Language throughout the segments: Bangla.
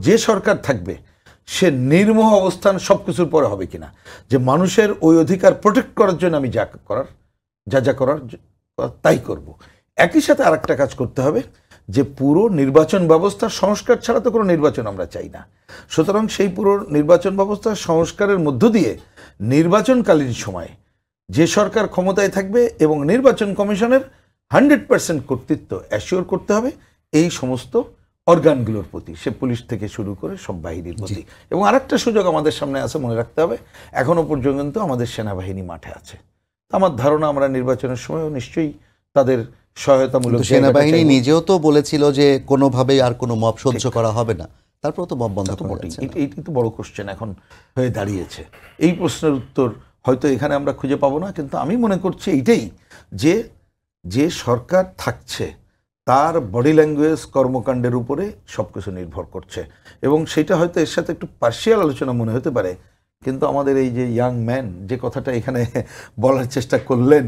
যে সরকার থাকবে সে নির্মোহ অবস্থান সব কিছুর পরে হবে কিনা, যে মানুষের ওই অধিকার প্রোটেক্ট করার জন্য আমি যা করার তাই করব। একই সাথে আরেকটা কাজ করতে হবে যে পুরো নির্বাচন ব্যবস্থার সংস্কার ছাড়া তো কোনো নির্বাচন আমরা চাই না। সুতরাং সেই পুরো নির্বাচন ব্যবস্থার সংস্কারের মধ্য দিয়ে নির্বাচনকালীন সময়ে যে সরকার ক্ষমতায় থাকবে এবং নির্বাচন কমিশনের 100% কর্তৃত্ব অ্যাসিওর করতে হবে এই সমস্ত অর্গানগুলোর প্রতি, সে পুলিশ থেকে শুরু করে সব বাহিনীর প্রতি। এবং আরেকটা সুযোগ আমাদের সামনে আছে, মনে রাখতে হবে, এখনো পর্যন্ত আমাদের সেনাবাহিনী মাঠে আছে। আমার ধারণা আমরা নির্বাচনের সময়ও নিশ্চয়ই তাদের সহায়তামূলক। সেনাবাহিনী নিজেও তো বলেছিল যে কোনোভাবেই আর কোনো মব সহ্য করা হবে না, তারপর তো মব বন্ধ করা যাচ্ছে না। এইটি তো বড় কোশ্চেন এখন হয়ে দাঁড়িয়েছে। এই প্রশ্নের উত্তর হয়তো এখানে আমরা খুঁজে পাবো না, কিন্তু আমি মনে করছি এইটাই যে সরকার থাকছে তার বডি ল্যাঙ্গুয়েজ কর্মকাণ্ডের উপরে সব কিছু নির্ভর করছে। এবং সেটা হয়তো এর সাথে একটু পার্শিয়াল আলোচনা মনে হতে পারে, কিন্তু আমাদের এই যে ইয়াং ম্যান যে কথাটা এখানে বলার চেষ্টা করলেন,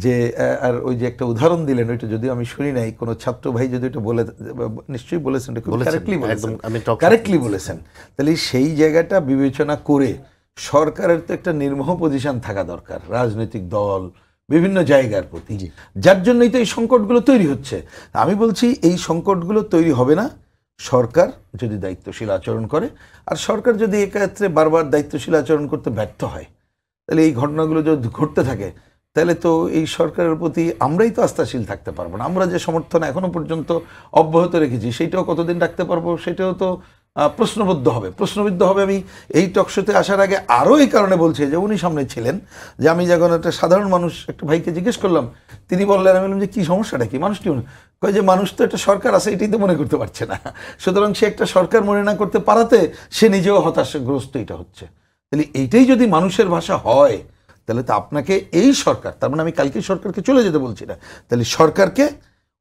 যে আর ওই যে একটা উদাহরণ দিলেন, ওইটা যদি আমি শুনি নাই, কোনো ছাত্র ভাই যদি ওইটা বলে, নিশ্চয়ই বলেছেন, কারেক্টলি বলেছেন, তাহলে সেই জায়গাটা বিবেচনা করে সরকারের তো একটা নির্মোহ পজিশন থাকা দরকার রাজনৈতিক দল বিভিন্ন জায়গার প্রতি, যার জন্যই তো এই সংকটগুলো তৈরি হচ্ছে। আমি বলছি এই সংকটগুলো তৈরি হবে না সরকার যদি দায়িত্বশীল আচরণ করে। আর সরকার যদি এক্ষেত্রে বারবার দায়িত্বশীল আচরণ করতে ব্যর্থ হয়, তাহলে এই ঘটনাগুলো যদি ঘটতে থাকে, তাহলে তো এই সরকারের প্রতি আমরাই তো আস্থাশীল থাকতে পারবো না। আমরা যে সমর্থন এখনো পর্যন্ত অব্যাহত রেখেছি সেটাও কতদিন রাখতে পারবো, সেটাও তো প্রশ্নবিদ্ধ হবে। আমি এই টকশোতে আসার আগে আরও এই কারণে বলছি যে উনি সামনে ছিলেন, যে আমি যখন একটা সাধারণ মানুষ একটা ভাইকে জিজ্ঞেস করলাম, তিনি বললেন, আমি বললাম যে কী সমস্যাটা কি, মানুষ কি কয় যে মানুষ তো একটা সরকার আছে এটাই তো মনে করতে পারছে না। সুতরাং সে একটা সরকার মনে না করতে পারাতে সে নিজেও হতাশাগ্রস্ত এটা হচ্ছে। তাহলে এইটাই যদি মানুষের ভাষা হয়, তাহলে তো আপনাকে এই সরকার, তার মানে আমি কালকে সরকারকে চলে যেতে বলছি না, তাহলে সরকারকে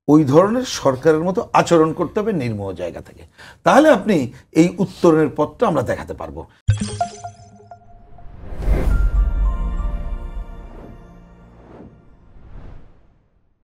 ওই ধরনের সরকারের মতো আচরণ করতে হবে নির্মোহ জায়গা থেকে। তাহলে আপনি এই উত্তরণের পথটা আমরা দেখাতে পারবো।